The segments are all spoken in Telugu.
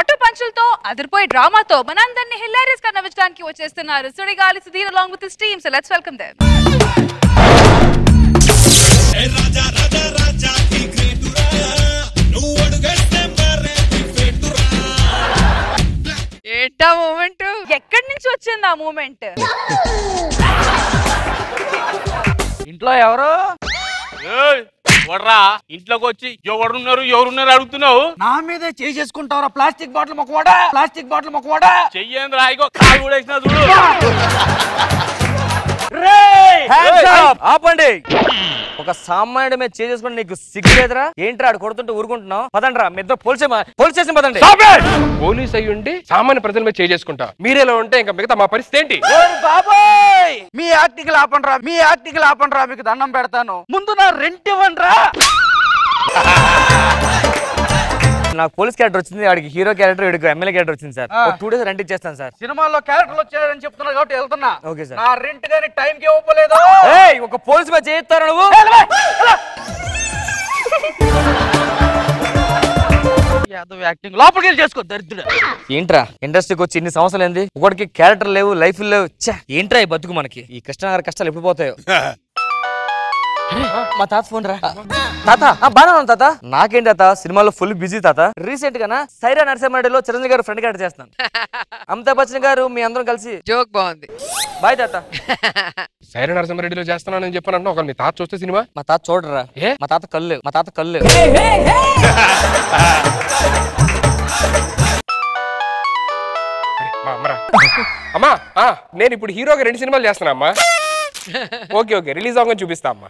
ఆటో పంచులతో అదిరిపోయే డ్రామాతో మనందరినీ హిలారియస్ గా నవ్వించడానికి వచ్చేస్తున్నారు Sudigali Sudheer along with his team. So let's welcome them. రాజా రాజా రాజా కి గ్రేటురా నువ్వు అడుగేస్తే మరేది ఫేటురా. ఏంటా మూమెంట్? ఎక్కడి నుంచి వచ్చింది ఆ మూమెంట్? ఇంట్లో ఎవరు వడ్రా ఇంట్లోకి వచ్చి ఎవరున్నారు అడుగుతున్నావు? నా మీదే చేసుకుంటావరా? ప్లాస్టిక్ బాటిల్ మొక్కవాడా, ప్లాస్టిక్ బాటిల్ మొక్కవాడా. చెయ్యండి రాయిగో కాలు కూడా వేసినా చూడు. ఆపండి. ఒక సామాన్యుడి మీద చేసుకుని నీకు సిగ్గు లేదురా? ఏంట్రా ఆడు కొడుతుంటే ఊరుకుంటున్నావు? పదండ్రా మీ ఇద్దరు పోలీస్ స్టేషన్ పదండి. పోలీస్ అయ్యి ఉండి సామాన్య ప్రజల మీద చేసుకుంటా మీరేలా ఉంటే ఇంకా మిగతా మా పరిస్థితి ఏంటి? బాబాయ్ మీ యాక్టింగ్ ఆపండ్రా, మీ యాక్టింగ్ ఆపండ్రా, మీకు దండం పెడతాను. ముందు నా రెంట్ ఇవ్వండిరా. నాకు పోలీస్ క్యారెక్టర్ వచ్చింది, వాడికి హీరో క్యారెక్టర్, వీడికి ఎమ్మెల్యే క్యారెక్టర్ వచ్చింది సార్. 2 days రెంట్ ఇచ్చేస్తాను సార్. సినిమాలో క్యారెక్టర్లు వచ్చాయని చెప్తున్నా కాబట్టి వెళ్తున్నా. Okay sir. నా రెంట్ గానీ టైం కి ఇవ్వలేదు. ఒక పోలీస్ మీద చేయిస్తారా నువ్వు? యాక్టింగ్ లోపలికి వెళ్ళి చేసుకో దరిద్రుడు. ఏంట్రా ఇండస్ట్రీకి వచ్చి ఇన్ని సంవత్సరాలు ఏంది, ఒకటికి క్యారెక్టర్ లేవు, లైఫ్ లేవు. ఏంట్రా ఈ బతుకు మనకి? ఈ కృష్ణనగర్ కష్టాలు ఎప్పుడు పోతాయో. మా తాత ఫోన్ రా. తాత బాగా ఉంది తాత. నాకేంటి తాత సినిమాలో ఫుల్ బిజీ తాత. రీసెంట్ గా సైరా నరసింహారెడ్డిలో చిరంజీవి గారు ఫ్రెండ్ క్యారెక్టర్ చేస్తాను. అమితాబ్ బచ్చన్ గారు మీ అందరం కలిసి. జోక్ బాగుంది. బాయ్ తాత. సైరా నరసింహారెడ్డిలో చేస్తున్నానని చెప్పాను. ఒక మీ తాత చూస్తే సినిమా. మా తాత చూడరా. మా తాత కళ్ళు, మా తాత కళ్ళు. అమ్మా నేను ఇప్పుడు హీరోగా 2 సినిమాలు చేస్తున్నా అమ్మా. ఓకే ఓకే రిలీజ్ అవగానే చూపిస్తా అమ్మా.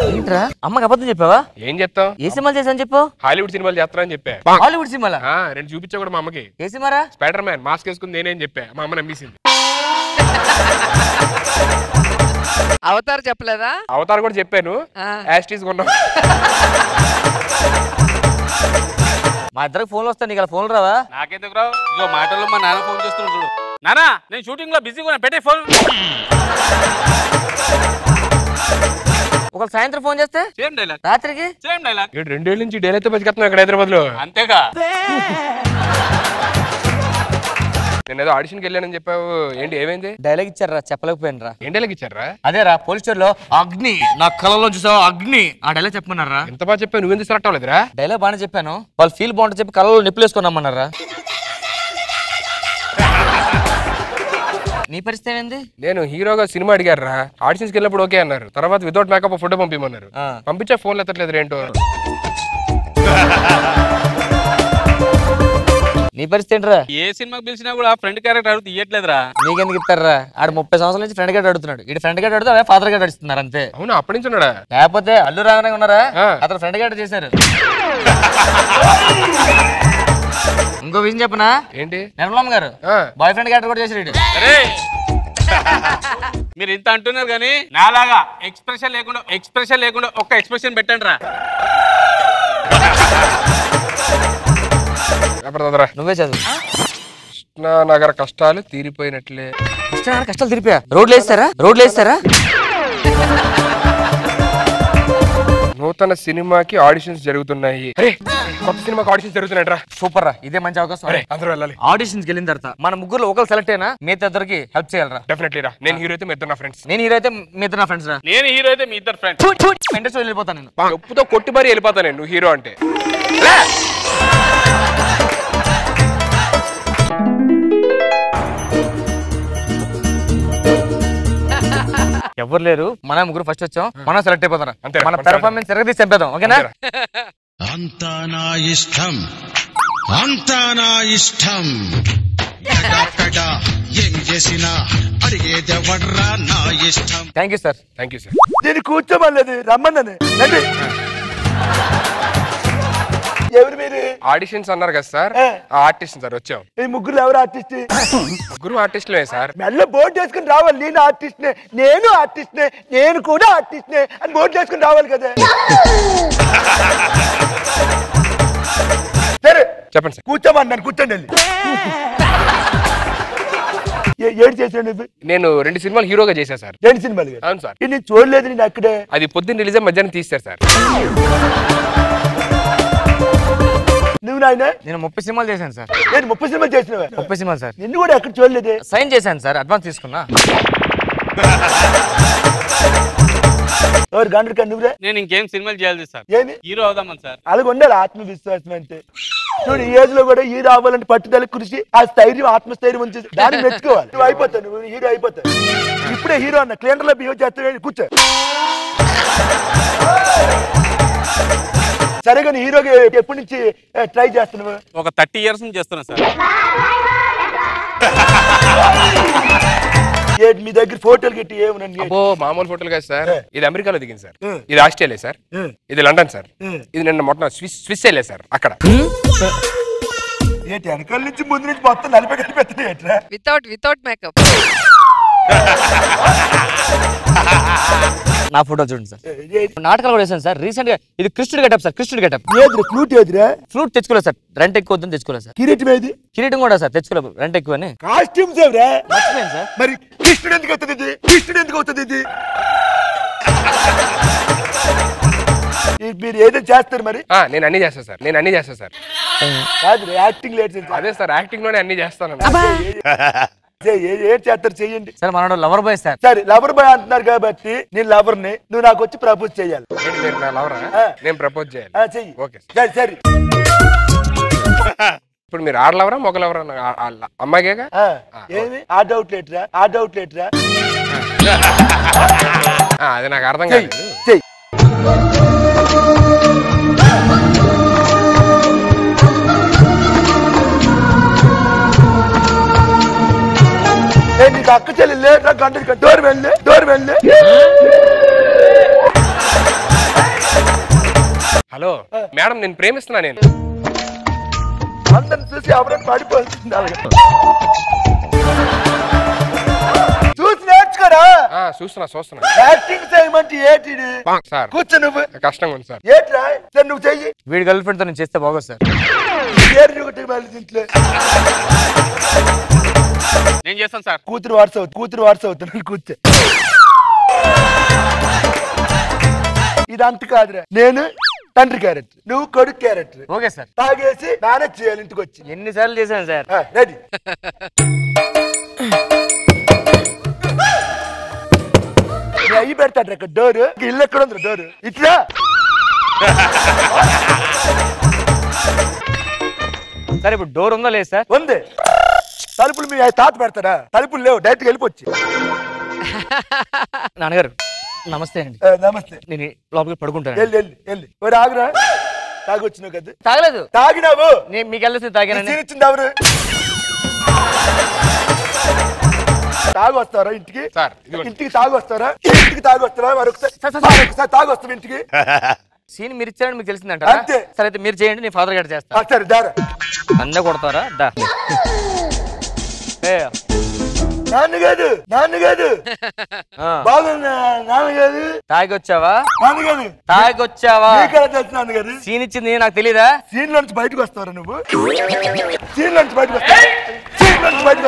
ఏంట్రా అమ్మకి అబద్ధం చెప్పావా? ఏం చెప్తావు? ఏ సినిమాలు చేసాను చెప్పు. హాలీవుడ్ సినిమాలు చేస్తానని చెప్పా. హాలీవుడ్ సినిమాలా? 2 చూపించా కూడా మా అమ్మకి. ఏ సినిమారా? స్పైడర్ మ్యాన్ మాస్క్ వేసుకుని నేనేం చెప్పా, మా అమ్మ నమ్మేసింది. అవతార్ చెప్పలేదా? అవతార్ కూడా చెప్పాను. యాస్టీస్ కొన్నాం. మా ఇద్దరికి ఫోన్లు వస్తాయి, నీకు అలా ఫోన్లు రావా? నాకెందుకు రావు? ఇగో మాటల్లో మా నాన్న ఫోన్ చేస్తున్నాడు చూడు. నానా నేను షూటింగ్ లో బిజీగా ఉన్నా, పెట్టే ఫోన్. ఒక సాయంత్రం ఫోన్ చేస్తే సేమ్ డైలాగ్, రాత్రికి సేమ్ డైలాగ్. 2 ఏళ్ళ నుంచి డైలీ అయితే బతికేస్తున్నాం ఇక్కడ హైదరాబాద్ లో. అంతేగా. నేను ఏదో ఆడిషన్కి వెళ్ళానని చెప్పావు, ఏంటి ఏమైంది? డైలాగ్ ఇచ్చారా? చెప్పలేకపోయాను రా. ఏం డైలాగ్ ఇచ్చారా? అదేరా పోలీస్ స్టేషన్ లో అగ్ని నా కళ్ళలో చూసావు అగ్ని, ఆ డైలాగ్ చెప్పమన్నారా. ఎంత బాగా చెప్పావు, నువ్వెందుకు సెలెక్ట్ అవ్వలేదురా? డైలాగ్ బాగానే చెప్పాను, వాళ్ళు ఫీల్ బాగుంటుంది చెప్పి కళ్ళలో నిప్పులు వేసుకున్నామన్నారా. నీ పరిస్థితి ఏంది? నేను హీరోగా సినిమా అడిగారా, ఆడిషన్స్కి వెళ్ళినప్పుడు ఓకే అన్నారు. తర్వాత వితౌట్ మేకప్ ఫోటో పంపిమన్నారు. పంపించా ఫోన్లు ఎత్తట్లేదు ఏంటో. నీ పరిస్థితి ఏంట్రా? ఏ సినిమాకి పిలిచినా కూడా ఫ్రెండ్ క్యారెక్టర్ అడుగుతూ ఇయ్యట్లేదురా. నీకెందుకు ఇస్తారా? ఆడు 30 సంవత్సరాల నుంచి ఫ్రెండ్ గారు అడుగుతున్నాడు. ఇటు ఫ్రెండ్ గారు అడుగుతా ఫాదర్ గారు అడుగుతున్నారు అంతే. అవునా? అప్పటి నుంచి ఉన్నాడా? లేకపోతే అల్లు రాగానే ఉన్నారా? అతను ఫ్రెండ్ గారు చేశారు. ఇంకో విషయం చెప్పనా? ఏంటి? నిర్మలమ్మ గారు బాయ్ ఫ్రెండ్ క్యారెక్టర్ కూడా చేశారు. మీరు ఇంత అంటున్నారు కానీ నాలాగా ఎక్స్ప్రెషన్ లేకుండా ఒక్క ఎక్స్ప్రెషన్ పెట్టండి రా. నువ్వే చదువు. కృష్ణానగర్ కష్టాలు తీరిపోయినట్లే. కృష్ణానగర్ కష్టాలు తీరిపోయా? రోడ్లు వేస్తారా? నూతన సినిమాకి ఆడిషన్స్ జరుగుతున్నాయి. కొత్త సినిమాకి ఆడిషన్స్ జరుగుతున్నాయి రా. సూపర్ రా, ఇదే మంచి అవకాశం. అందరూ వెళ్ళాలి. ఆడిషన్స్ వెళ్ళిన తర్వాత మన ముగ్గురు ఒకరు సెలెక్ట్ అయినా మిగతా ఇద్దరికి హెల్ప్ చేయాలరా. డెఫినెట్లీ రా. నేను హీరో అయితే మీ ఇద్దరు నా ఫ్రెండ్స్. నేను హీరో అయితే మీ ఇద్దరు నా ఫ్రెండ్స్ రా. నేను హీరో అయితే మీ ఇద్దరు ఫ్రెండ్స్. ఇండస్ట్రీ వెళ్ళిపోతాను నేను. చెప్పుతో కొట్టి మరీ వెళ్ళిపోతాను నేను, నువ్వు హీరో అంటే. ఎవరు లేరు, మన ముగ్గురు ఫస్ట్ వచ్చాం, మనం సెలెక్ట్ అయిపోతాం. అంతే. మన పెర్ఫార్మెన్స్ తిరగదీసి చంపేద్దాం. ఓకేనా? అంతా నా ఇష్టం, అంతా నా ఇష్టం. ఏం చేసినా అడిగేదెవడ్రా నా ఇష్టం. Thank you sir. Thank you sir. నేను కూర్చోమలేదు, రమ్మన్నాను. ఎవరు మీరు? ఆడిషన్స్ అన్నారు కదా సార్, ఆర్టిస్ట్ సార్ వచ్చాం. ఈ ముగ్గురు ఎవరు ఆర్టిస్ట్? ముగ్గురు ఆర్టిస్టులే సార్. మెల్ల బోర్డు చేసుకుని రావాలి. నేను ఆర్టిస్ట్నే, నేను ఆర్టిస్ట్నే, నేను కూడా ఆర్టిస్ట్నే అని బోర్డు చేసుకుని రావాలి కదా. సరే చెప్పండి సార్. కూర్చోమన్నాను, కూర్చోండి. ఏడు చేసాడు? నేను 2 సినిమాలు హీరోగా చేశా సార్. 2 సినిమాలు? అవును సార్. నేను చూడలేదు, నేను అక్కడే. అది పొద్దున్న రిలీజ్ మధ్యాహ్నం తీస్తారు సార్. నువ్వు నాయన నేను 30 సినిమాలు చేశాను సార్. నేను 30 సినిమాలు చేసినవా? 30 సినిమాలు సార్. నిన్ను కూడా ఎక్కడ చూడలేదే. సైన్ చేశాను సార్, అడ్వాన్స్ తీసుకున్నా. ఎవరు గండ్రకా నువ్వురా? నేను ఇంకేం సినిమాలు చేయాలి సార్. ఏమి హీరో అవుదామని సార్. అలాగ ఉండాలి ఆత్మవిశ్వాసం అంటే. చూడు ఈ ఏజ్ లో కూడా హీరో అవ్వాలంటే పట్టుదల కృషి, ఆ స్థైర్యం ఆత్మస్థైర్యం ఉంచి దాన్ని మెచ్చుకోవాలి. నువ్వు అయిపోతావు, నువ్వు హీరో అయిపోతావు. ఇప్పుడే హీరో అన్న క్లీనర్ లో బిహేవ్ చేస్తావు, కూర్చో. సరే కానీ హీరోకి ఎప్పటి నుంచి ట్రై చేస్తున్నావు? ఒక 30 years నుంచి చేస్తున్నా సార్. మీ దగ్గర ఫోటోలు గిట్టి ఏమన్నా? అబ్బో మామూలు ఫోటోలు కాదు సార్. ఇది అమెరికాలో దిగింది సార్, ఇది ఆస్ట్రేలియా సార్, ఇది లండన్ సార్, ఇది నిన్న మొత్తం స్విస్ వెళ్ళే సార్. అక్కడ ఏంటి వెనకాల నుంచి ముందు నుంచి మొత్తం నలిపే కలిపెత్తున్నాయట్రా? Without makeup. నా ఫోటో చూడండి సార్. నాటకాలు కూడా వేసాను సార్ రీసెంట్ గా. ఇది కృష్ణుడు గెటప్ సార్, కృష్ణుడు గెటప్. ఏదిరా ఫ్లూట్? ఏదిరా ఫ్లూట్ తెచ్చుకోలేదు సార్, రెంట్ ఎక్కువ వద్దని తెచ్చుకోలేదు సార్. కిరీటం ఏది? కిరీటం కూడా సార్ తెచ్చుకోలేదు, రెంట్ ఎక్కువ అని. కాస్ట్యూమ్స్ ఎవరా? మర్చిపోయాను సార్. మరి కృష్ణుడు ఎందుకు అవుతుంది ఇది? కృష్ణుడు ఎందుకు అవుతుంది ఇది? మీరు ఏదైనా చేస్తారు మరి? నేను అన్ని చేస్తా సార్, నేను అన్ని చేస్తా సార్. కాదు యాక్టింగ్ లేదు. అదే సార్ యాక్టింగ్ లోనే అన్ని చేస్తాను. ఏం చేస్తారు చెయ్యండి సార్. మనోడు లవర్ బాయ్ సార్. సరే లవర్ బాయ్ అంటున్నారు కాబట్టి నేను లవర్ ని, నువ్వు నాకు వచ్చి ప్రపోజ్ చేయాలి. మీరు నా లవరా? నేను ప్రపోజ్ చేయాలి. చెయ్యి. ఓకే సరే సరే. ఇప్పుడు మీరు ఆడలవరా మొగలవరా? అమ్మాయిగా ఏమి ఆ డౌట్ లేట్రా, ఆ డౌట్ లేట్రా. అది నాకు అర్థం కాదు. చెయ్యి. నీకు అక్క చెల్లి గంట డోర్ వెళ్ళి హలో మేడం, నేను ప్రేమిస్తున్నా. నేను అందరిని చూసి ఎవరైనా పడిపోతుంది. చూసి నేర్చుకోరా. చూస్తున్నా. యాక్టింగ్ చేయమంటే ఏంటి సార్? కూర్చో. నువ్వు కష్టంగా ఉంది సార్. ఏంట్రా సరే నువ్వు చెయ్యి. వీడి గర్ల్ ఫ్రెండ్ తో నేను చేస్తే బాగోదు సార్. ఇంట్లో నేను చేస్తాను సార్. కూతురు వాట్స్ అవుతున్నాను. కూర్చో. ఇది అంత కాదురా. నేను తండ్రి క్యారెక్టర్, నువ్వు కొడుకు క్యారెక్టర్. Okay sir. తాగేసి మేనేజ్ చేయాలి ఇంటికి వచ్చి. ఎన్నిసార్లు చేశాను సార్. రెడీ. అయ్యి పెడతాడు అక్కడ డోరు. ఇల్లు ఎక్కడ ఉంది డోరు? ఇట్లా సార్. ఇప్పుడు డోర్ ఉందా లేదు సార్? ఉంది. తలుపులు మీ తాత పెడతాడా? తలుపులు లేవు, డైరెక్ట్ వెళ్ళిపోవచ్చు. నాన్నగారు నమస్తే అండి. నమస్తే. నేను లోపలికి పడుకుంటాను. వెళ్ళి ఆగురా. తాగొచ్చినావు కదా? తాగలేదు. తాగినావు. నేను మీకు వెళ్ళొచ్చింది తాగానండి. ఇచ్చింది ఎవరు? తాగొస్తారా ఇంటికి? ఇంటికి తాగొస్తారా? ఇంటికి తాగొస్తారా? మరొకసారి తాగొస్తావు ఇంటికి. సీన్ మీరు ఇచ్చారని మీకు తెలిసిందంట. అంతే. సరే అయితే మీరు చేయండి, నేను ఫాదర్ గారు చేస్తా. సరే దారా. అన్నీ కొడతారా? దా. నాన్నగారు బాగున్నా. నాన్నగారు తాగొచ్చావా? నాన్నగారు తాగొచ్చావా? తెలుసు నాన్నగారు. సీన్ ఇచ్చింది నాకు తెలీదా? సీన్ లో నుంచి బయటకు వస్తావరా నువ్వు? సీన్ లో నుంచి బయటకు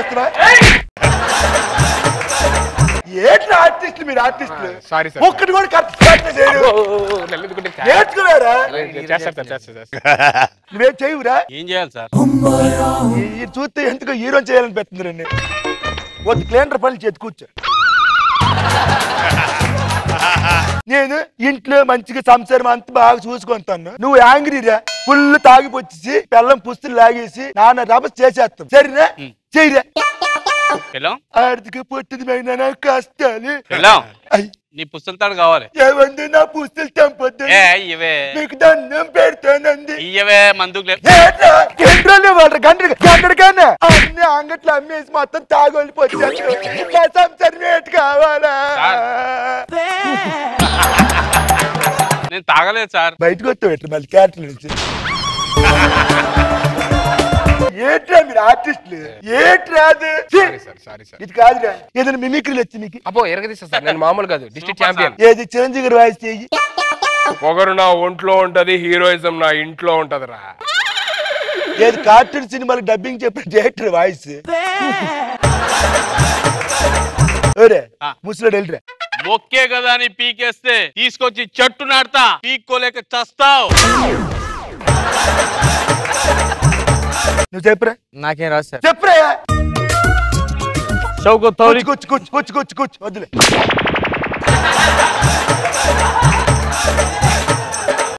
వస్తావా? ఏంటి ఆర్టిస్టులు మీరు? ఆర్టిస్టులు ఒక్కటి కూడా కరెక్ట్ నేర్చుకున్నారా? నువ్వేం చేయవురా? ఏం చేయాలి సార్? చూస్తే ఎందుకు హీరో చేయాలని పెడుతుందండి. ఒక క్లీనర్ పని చేతి కూర్చో. నేను ఇంట్లో మంచిగా సంసారం అంతా బాగా చూసుకుంటాను. నువ్వు యాంగ్రీరా, ఫుల్ తాగిపోచ్చేసి పెళ్ళం పుస్తులు లాగేసి నాన్న రభస్ చేసేస్తాం. సరేనా? చెయ్యరా. ఆర్థిక పొట్టిది మైన కష్టాలు. నీ పుస్తకాలు కావాలి. ఏమండి నా పుస్తలు తెంపొద్దు. మీకు దండం పెడతానండి. ఇవే మందుకు గంటకన్నా అన్ని అంగట్లో అమ్మేసి మొత్తం తాగొలిపోతాను. నా సంసారం ఏంటి కావాలా? నేను తాగలేదు సార్. బయటకు వస్తావు ఎట్లా మళ్ళీ క్యారెక్టర్ నుంచి? ఏట్రా మీరు ఆర్టిస్టులు? ఏట్రా ఇది కాదురా. ఏదైనా మిమిక్రీలు వచ్చి నీకు? అబ్బో ఎరగదీస్తా సార్, నేను మామూలు కాదు, డిస్ట్రిక్ట్ ఛాంపియన్. ఏది చిరంజీవి గారు వాయిస్ చెయ్యి. పొగరు నా ఒంట్లో ఉంటది, హీరోయిజం నా ఇంట్లో ఉంటదిరా. ఏది కార్టూన్ సినిమాలకు డబ్బింగ్ చెప్పిన డైరెక్టర్ వాయిస్. ముసలోడు వెళ్ళిరా. మొక్కే కదా అని పీకేస్తే తీసుకొచ్చి చెట్టు నాడతా, పీక్కోలేక చస్తావు. నువ్వు చెప్పురా. నాకేం రాదు సార్. చెప్పురా. షౌకత్ తౌలిక్. కూర్చు వద్దులే.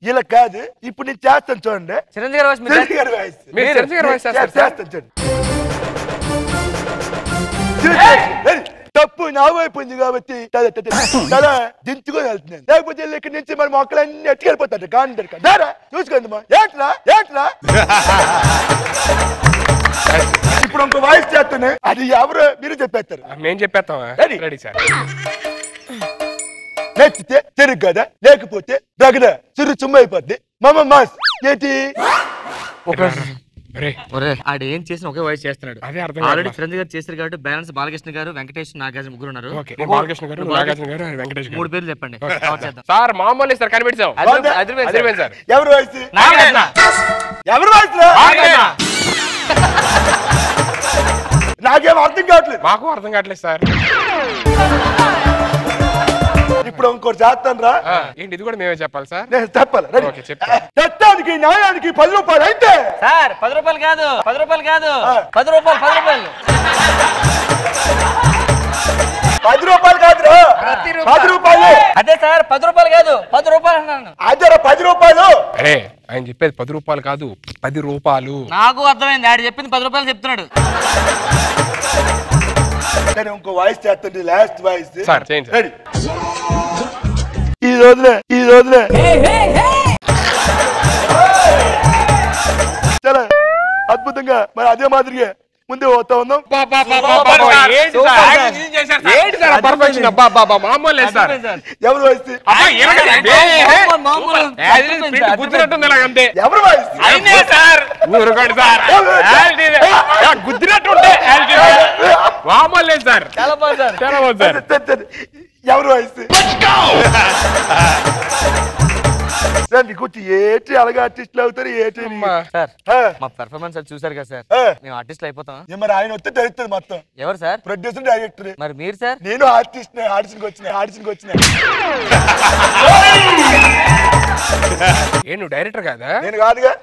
ఇలా కాదు, ఇప్పుడు నేను చేస్తాను చూడండి. చిరంజీవి గారి వాయిస్ చిరంజీవి గారి వాయిస్. మీరు చిరంజీవి గారి వాయిస్ చేస్తారు సార్? చేస్తాను చూడండి. తప్పు నా వైపు ఉంది కాబట్టి చాలా దించుకొని వెళ్తున్నాను. లేకపోతే ఇక్కడి నుంచి మరి మొక్కలన్నీ ఎట్టుకెళ్ళిపోతాడు. కాంటారా చూసుకోండి మా ఏట్లా. ఇప్పుడు ఇంకో వాయిస్ చేస్తాను, అది ఎవరు మీరు చెప్పేస్తారు. మేము చెప్పేస్తామా? Ready sir. నచ్చితే చెరుగు కదా, లేకపోతే రగడ చిరు చుమ్మ అయిపోద్ది. మామ మాస్ ఏంటి ఆడు ఏం చేసిన ఒకే వాయిస్ చేస్తున్నాడు. ఆల్రెడీ చిరంజీవి గారు చేశారు కాబట్టి బ్యాలెన్స్ బాలకృష్ణ గారు, వెంకటేష్, నాగార్జున ముగ్గురు ఉన్నారు. బాలకృష్ణ గారు, నాగార్జున గారు, వెంకటేష్ గారు. 3 పేర్లు చెప్పండి. సార్ మామూలు సార్ కనిపెట్టాం. సార్ ఎవరు వాయిస్? నాగార్జున. ఎవరు వాయిస్? నాకేం అర్థం కావట్లేదు. మాకు అర్థం కావట్లేదు సార్. ఇప్పుడు ఇంకోటి చేస్తాను రా. ఏంటి ఇది కూడా మేమే చెప్పాలి సార్? నేను చెప్పాలి. చెప్తానికి న్యాయానికి 10 రూపాయలు అయితే సార్ 10 రూపాయలు కాదు, 10 రూపాయలు కాదు, 10 రూపాయలు, 10 రూపాయలు. 10 రూపాయలు కాదురా, 10 రూపాయలు. అదే సార్ 10 రూపాయలు కాదు, 10 రూపాయలు అన్నాను. అదేరా 10 రూపాయలు. అరే ఆయన చెప్పేది 10 రూపాయలు కాదు, 10 రూపాయలు. నాకు అర్థమైంది, ఆడు చెప్పింది 10 రూపాయలు చెప్తున్నాడు. కానీ ఇంకో వాయిస్ చేస్తుంది, లాస్ట్ వాయిస్. సార్ చేయండి. రెడీ. ఈ రోజులే చాలా అద్భుతంగా మరి అదే మాదిరిగా ముందే పోతా ఉన్నాం. ఎవరు వాయిస్? ఎవరు వాయిస్? గుద్దినట్టుంటే మామూలు సార్. చాలా బాగుంది సార్. ఎవరు వాయిస్? మీకు ఏటి అలాగే ఆర్టిస్టులు అవుతారు. ఏటి సార్ మా పెర్ఫార్మెన్స్ అది చూసారు కదా సార్, మేము ఆర్టిస్టులు అయిపోతాం. మరి ఆయన వస్తే తెలుస్తుంది మొత్తం. ఎవరు సార్? Producer, director. మరి మీరు సార్? నేను ఆడిషన్కి వచ్చిన. ఏ నువ్వు డైరెక్టర్ కాదా? నేను కాదుగా.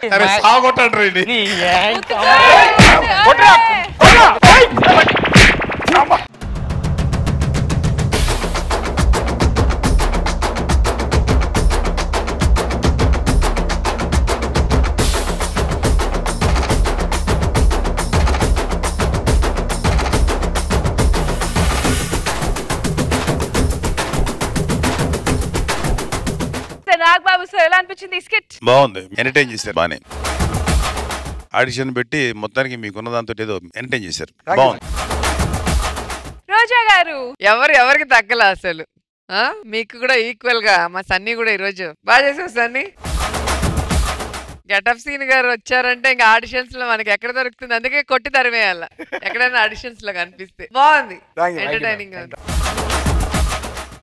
నాగబాబు సార్ ఎలా అనిపించింది ఈ స్కిట్? బాగుంది, ఎంటర్టైన్ చేశారు బానే. ఆడిషన్ పెట్టి మొత్తానికి మీకున్న దాంతో ఏదో ఎంటర్టైన్ చేశారు, బాగుంది. రోజా గారు ఎవరికి తగ్గల అసలు. మీకు కూడా ఈక్వల్ గా మా సన్నీ కూడా ఈరోజు బాగా చేసావు సన్నీ. గెటప్ సీన్ గారు వచ్చారంటే ఇంకా ఆడిషన్స్ లో మనకి ఎక్కడ దొరుకుతుంది, అందుకే కొట్టి తరిమేయాల ఎక్కడైనా ఆడిషన్స్ లో కనిపిస్తే. బాగుంది, ఎంటర్టైనింగ్.